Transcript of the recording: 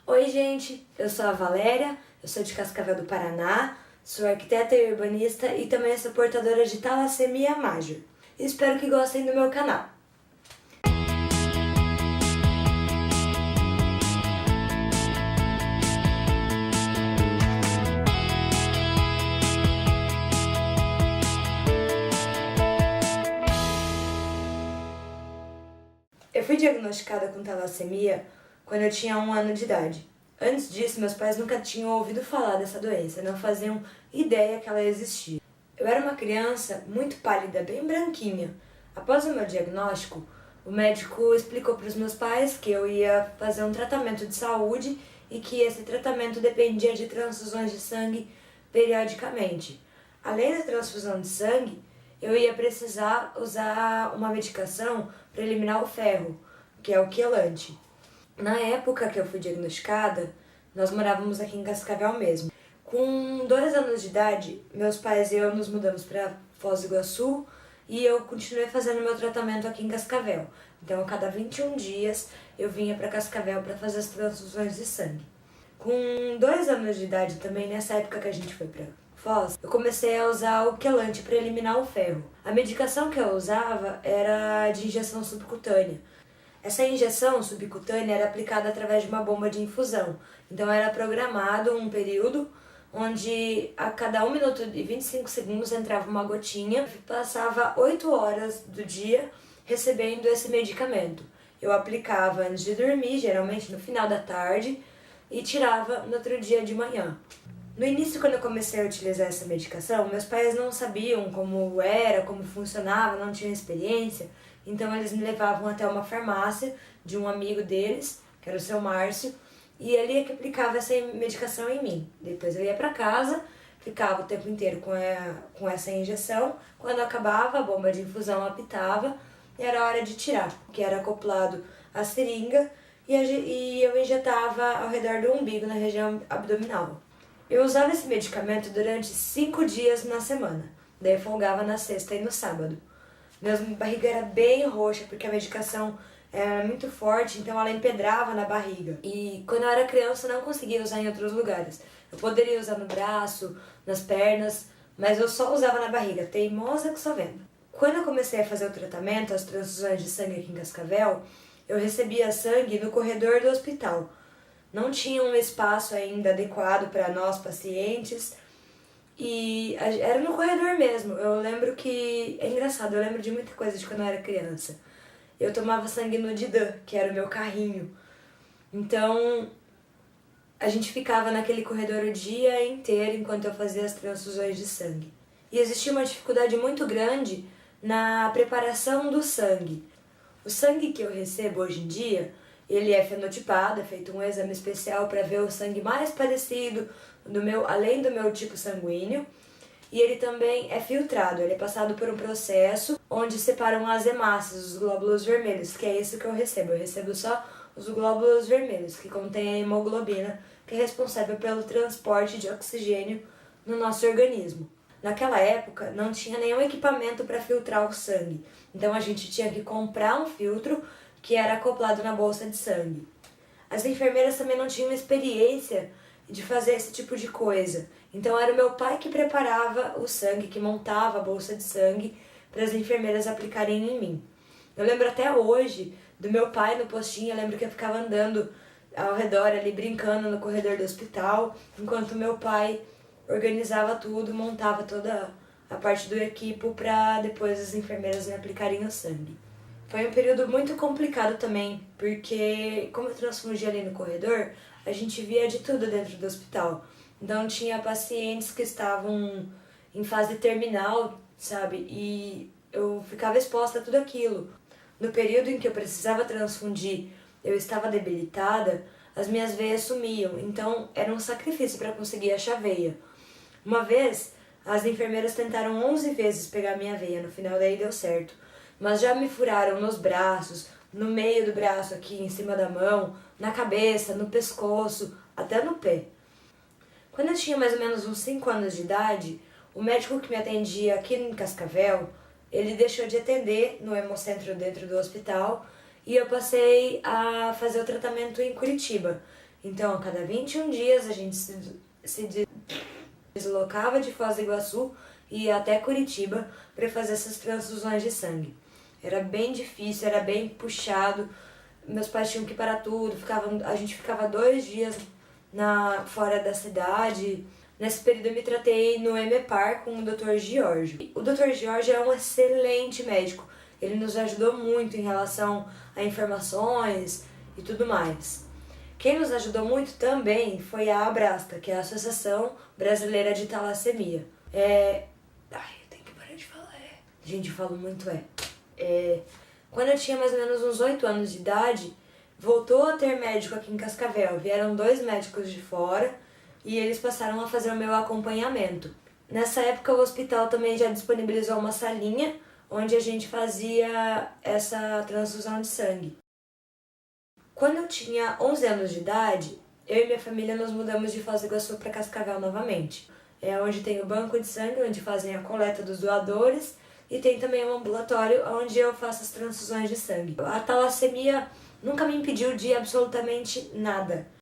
Oi gente, eu sou a Valéria, eu sou de Cascavel do Paraná, sou arquiteta e urbanista e também sou portadora de talassemia major. Espero que gostem do meu canal. Eu fui diagnosticada com talassemia quando eu tinha 1 ano de idade. Antes disso, meus pais nunca tinham ouvido falar dessa doença, não faziam ideia que ela existia. Eu era uma criança muito pálida, bem branquinha. Após o meu diagnóstico, o médico explicou para os meus pais que eu ia fazer um tratamento de saúde e que esse tratamento dependia de transfusões de sangue periodicamente. Além da transfusão de sangue, eu ia precisar usar uma medicação para eliminar o ferro, que é o quelante. Na época que eu fui diagnosticada, nós morávamos aqui em Cascavel mesmo. Com 2 anos de idade, meus pais e eu nos mudamos para Foz do Iguaçu e eu continuei fazendo meu tratamento aqui em Cascavel. Então, a cada 21 dias, eu vinha para Cascavel para fazer as transfusões de sangue. Com 2 anos de idade também, nessa época que a gente foi para Foz, eu comecei a usar o quelante para eliminar o ferro. A medicação que eu usava era de injeção subcutânea. Essa injeção subcutânea era aplicada através de uma bomba de infusão. Então era programado um período onde a cada 1 minuto e 25 segundos entrava uma gotinha e passava 8 horas do dia recebendo esse medicamento. Eu aplicava antes de dormir, geralmente no final da tarde, e tirava no outro dia de manhã. No início, quando eu comecei a utilizar essa medicação, meus pais não sabiam como era, como funcionava, não tinham experiência, então eles me levavam até uma farmácia de um amigo deles, que era o seu Márcio, e ele é que aplicava essa medicação em mim. Depois eu ia para casa, ficava o tempo inteiro com essa injeção, quando acabava a bomba de infusão apitava e era hora de tirar, que era acoplado à seringa e eu injetava ao redor do umbigo, na região abdominal. Eu usava esse medicamento durante 5 dias na semana, daí eu folgava na sexta e no sábado. Minha barriga era bem roxa porque a medicação era muito forte, então ela empedrava na barriga. E quando eu era criança eu não conseguia usar em outros lugares. Eu poderia usar no braço, nas pernas, mas eu só usava na barriga, teimosa que só vendo. Quando eu comecei a fazer o tratamento, as transfusões de sangue aqui em Cascavel, eu recebia sangue no corredor do hospital. Não tinha um espaço ainda adequado para nós pacientes e era no corredor mesmo. Eu lembro que... É engraçado, eu lembro de muita coisa de quando eu era criança. Eu tomava sangue no Didan, que era o meu carrinho. Então, a gente ficava naquele corredor o dia inteiro enquanto eu fazia as transfusões de sangue. E existia uma dificuldade muito grande na preparação do sangue. O sangue que eu recebo hoje em dia, ele é fenotipado, é feito um exame especial para ver o sangue mais parecido além do meu tipo sanguíneo. E ele também é filtrado, ele é passado por um processo onde separam as hemácias, os glóbulos vermelhos, que é isso que eu recebo. Eu recebo só os glóbulos vermelhos, que contêm a hemoglobina, que é responsável pelo transporte de oxigênio no nosso organismo. Naquela época, não tinha nenhum equipamento para filtrar o sangue, então a gente tinha que comprar um filtro que era acoplado na bolsa de sangue. As enfermeiras também não tinham experiência de fazer esse tipo de coisa, então era o meu pai que preparava o sangue, que montava a bolsa de sangue para as enfermeiras aplicarem em mim. Eu lembro até hoje do meu pai no postinho, eu lembro que eu ficava andando ao redor ali, brincando no corredor do hospital, enquanto meu pai organizava tudo, montava toda a parte do equipo para depois as enfermeiras me aplicarem o sangue. Foi um período muito complicado também, porque como eu transfugia ali no corredor, a gente via de tudo dentro do hospital. Então tinha pacientes que estavam em fase terminal, sabe? E eu ficava exposta a tudo aquilo. No período em que eu precisava transfundir, eu estava debilitada, as minhas veias sumiam, então era um sacrifício para conseguir achar veia. Uma vez, as enfermeiras tentaram 11 vezes pegar minha veia, no final daí deu certo. Mas já me furaram nos braços, no meio do braço aqui, em cima da mão, na cabeça, no pescoço, até no pé. Quando eu tinha mais ou menos uns 5 anos de idade, o médico que me atendia aqui em Cascavel, ele deixou de atender no hemocentro dentro do hospital e eu passei a fazer o tratamento em Curitiba. Então, a cada 21 dias, a gente se deslocava de Foz do Iguaçu e ia até Curitiba para fazer essas transfusões de sangue. Era bem difícil, era bem puxado. Meus pais tinham que parar tudo, a gente ficava 2 dias fora da cidade. Nesse período eu me tratei no EMEPAR com o Dr. Giorgio. O Dr. Giorgio é um excelente médico. Ele nos ajudou muito em relação a informações e tudo mais. Quem nos ajudou muito também foi a Abrasta, que é a Associação Brasileira de Talassemia. Ai, eu tenho que parar de falar. Gente, eu falo muito Quando eu tinha mais ou menos uns 8 anos de idade, voltou a ter médico aqui em Cascavel. Vieram 2 médicos de fora e eles passaram a fazer o meu acompanhamento. Nessa época, o hospital também já disponibilizou uma salinha onde a gente fazia essa transfusão de sangue. Quando eu tinha 11 anos de idade, eu e minha família nos mudamos de Foz do Iguaçu para Cascavel novamente. É onde tem o banco de sangue, onde fazem a coleta dos doadores, e tem também um ambulatório onde eu faço as transfusões de sangue. A talassemia nunca me impediu de absolutamente nada.